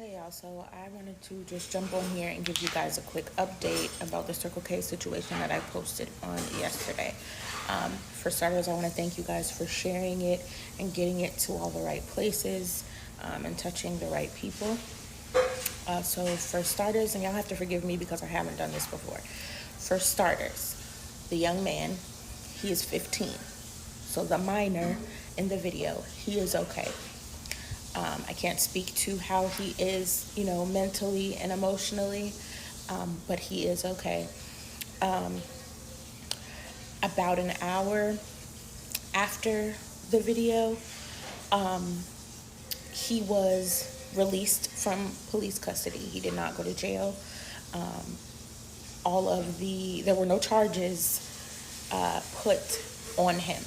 Okay, y'all, so I wanted to just jump on here and give you guys a quick update about the Circle K situation that I posted on yesterday. For starters, I want to thank you guys for sharing it and getting it to all the right places and touching the right people. So for starters, and y'all have to forgive me because I haven't done this before. For starters, the young man, he is 15. So the minor in the video, he is okay. I can't speak to how he is, mentally and emotionally, but he is okay. Um, about an hour after the video, he was released from police custody. He did not go to jail. Um, there were no charges put on him.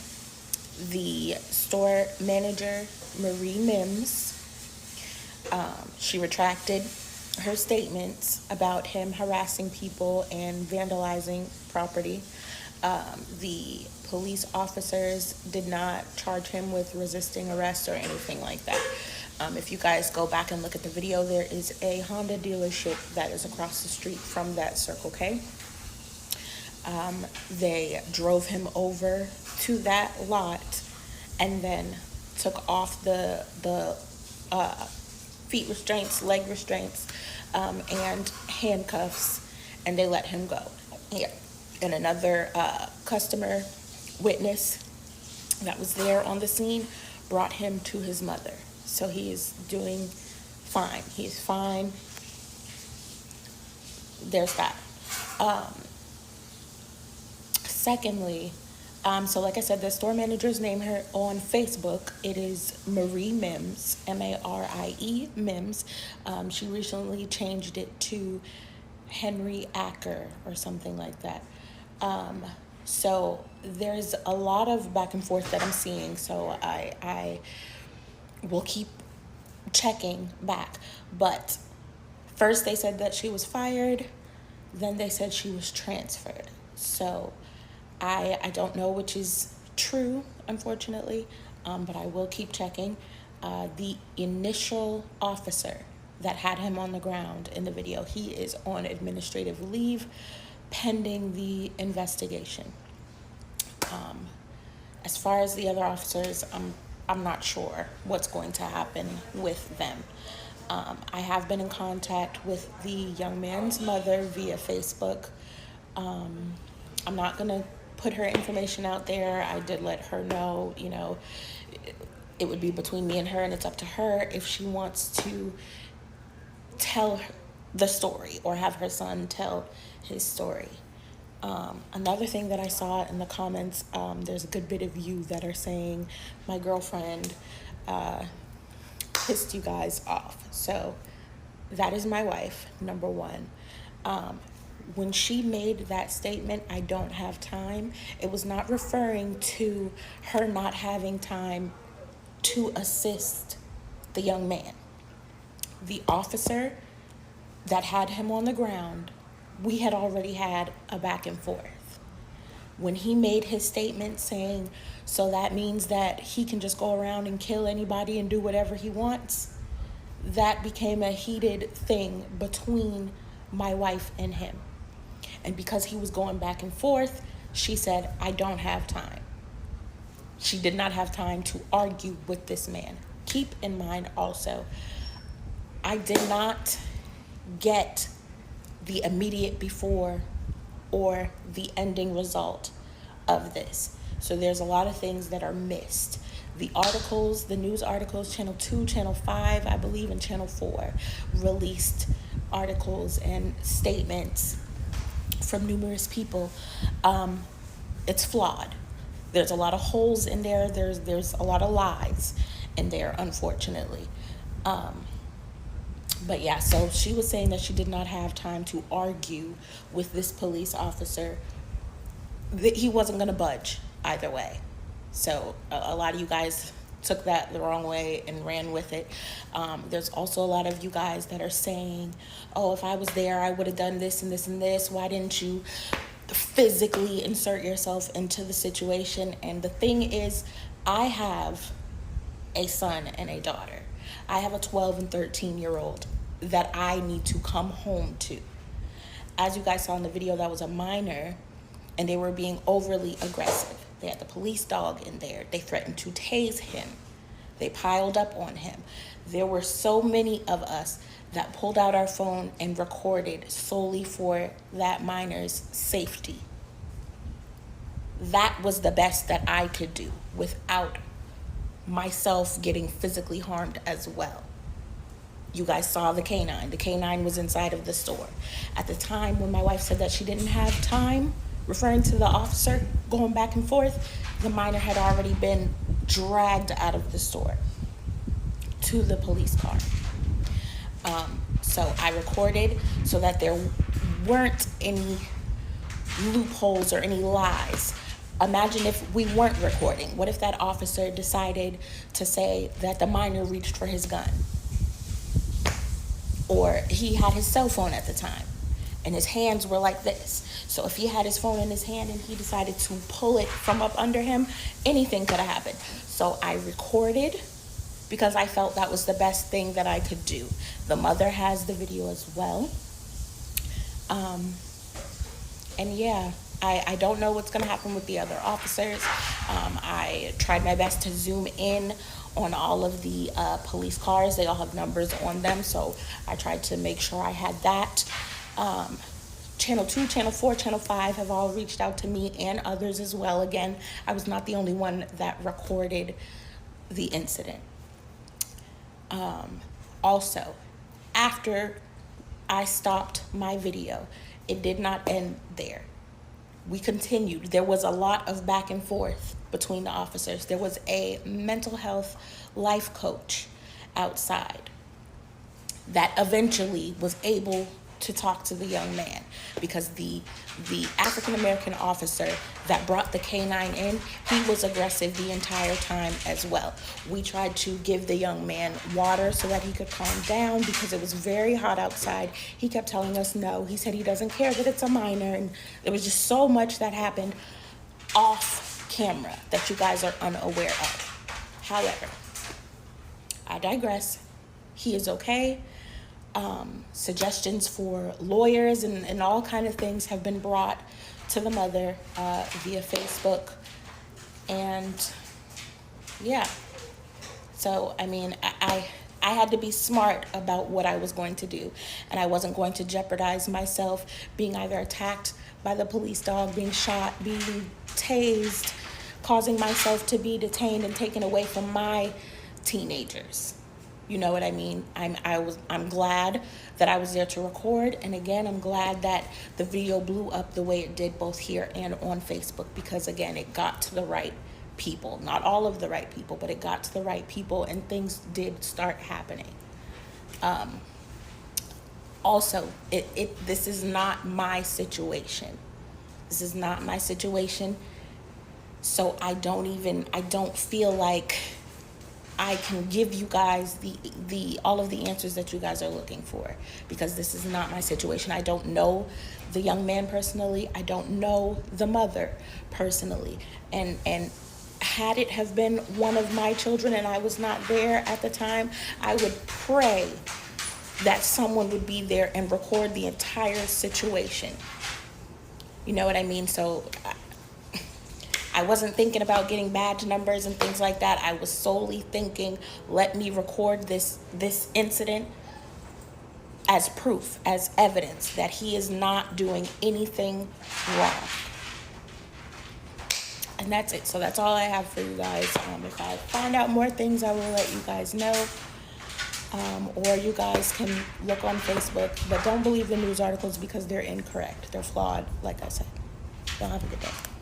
The store manager, Marie Mims, she retracted her statements about him harassing people and vandalizing property. The police officers did not charge him with resisting arrest or anything like that. If you guys go back and look at the video, there is a Honda dealership that is across the street from that Circle K. They drove him over to that lot and then took off the feet restraints, leg restraints, and handcuffs, and they let him go. Yeah. And another customer witness that was there on the scene brought him to his mother. So he is doing fine. He's fine. There's that. Secondly, so like I said, the store manager's name her on Facebook, it is Marie Mims, Marie Mims. She recently changed it to Henry Acker or something like that. So there's a lot of back and forth that I'm seeing. So I will keep checking back. But first they said that she was fired. Then they said she was transferred. So I don't know which is true, unfortunately, but I will keep checking. The initial officer that had him on the ground in the video, he is on administrative leave pending the investigation. As far as the other officers, I'm not sure what's going to happen with them. I have been in contact with the young man's mother via Facebook. I'm not going to put her information out there. I did let her know, it would be between me and her, and it's up to her if she wants to tell the story or have her son tell his story. Another thing that I saw in the comments, there's a good bit of you that are saying my girlfriend pissed you guys off. So that is my wife, number one. When she made that statement, I don't have time, it was not referring to her not having time to assist the young man. The officer that had him on the ground, we had already had a back and forth. When he made his statement saying, so that means that he can just go around and kill anybody and do whatever he wants, that became a heated thing between my wife and him. And because he was going back and forth, she said, I don't have time. She did not have time to argue with this man. Keep in mind also, I did not get the immediate before or the ending result of this. So there's a lot of things that are missed. The articles, the news articles, Channel 2, Channel 5, I believe, and Channel 4 released articles and statements from numerous people. It's flawed. There's a lot of holes in there. There's a lot of lies in there, unfortunately. But yeah, so she was saying that she did not have time to argue with this police officer. That he wasn't going to budge either way. So a lot of you guys took that the wrong way and ran with it. There's also a lot of you guys that are saying, oh, if I was there, I would have done this and this and this. Why didn't you physically insert yourself into the situation? And the thing is, I have a son and a daughter. I have a 12 and 13-year-old that I need to come home to. As you guys saw in the video, that was a minor, and they were being overly aggressive. They had the police dog in there. They threatened to tase him. They piled up on him. There were so many of us that pulled out our phone and recorded solely for that minor's safety. That was the best that I could do without myself getting physically harmed as well. You guys saw the canine. The canine was inside of the store. At the time when my wife said that she didn't have time, referring to the officer going back and forth, the minor had already been dragged out of the store to the police car. So I recorded so that there weren't any loopholes or any lies. Imagine if we weren't recording. What if that officer decided to say that the minor reached for his gun? Or he had his cell phone at the time and his hands were like this. So if he had his phone in his hand and he decided to pull it from up under him, anything could have happened. So I recorded because I felt that was the best thing that I could do. The mother has the video as well. And yeah, I don't know what's gonna happen with the other officers. I tried my best to zoom in on all of the police cars. They all have numbers on them, so I tried to make sure I had that. Channel 2, Channel 4, Channel 5 have all reached out to me and others as well. Again, I was not the only one that recorded the incident. Also, after I stopped my video, it did not end there. We continued. There was a lot of back and forth between the officers. There was a mental health life coach outside that eventually was able to talk to the young man, because the African-American officer that brought the canine in, he was aggressive the entire time as well. We tried to give the young man water so that he could calm down because it was very hot outside. He kept telling us no. He said he doesn't care that it's a minor, and there was just so much that happened off camera that you guys are unaware of. However, I digress. He is okay. Suggestions for lawyers and all kind of things have been brought to the mother via Facebook. And yeah, so I mean, I had to be smart about what I was going to do, and I wasn't going to jeopardize myself being either attacked by the police dog, being shot, being tased, causing myself to be detained and taken away from my teenagers. You know what I mean? I'm glad that I was there to record, and again, I'm glad that the video blew up the way it did both here and on Facebook, because again, it got to the right people. Not all of the right people, but it got to the right people, and things did start happening. Also, this is not my situation. This is not my situation. So I don't feel like I can give you guys all of the answers that you guys are looking for, because this is not my situation. I don't know the young man personally. I don't know the mother personally. And had it have been one of my children and I was not there at the time, I would pray that someone would be there and record the entire situation. You know what I mean? So I wasn't thinking about getting badge numbers and things like that. I was solely thinking, let me record this incident as proof, as evidence that he is not doing anything wrong. And that's it. So that's all I have for you guys. If I find out more things, I will let you guys know. Or you guys can look on Facebook. But don't believe the news articles because they're incorrect. They're flawed, like I said. Y'all have a good day.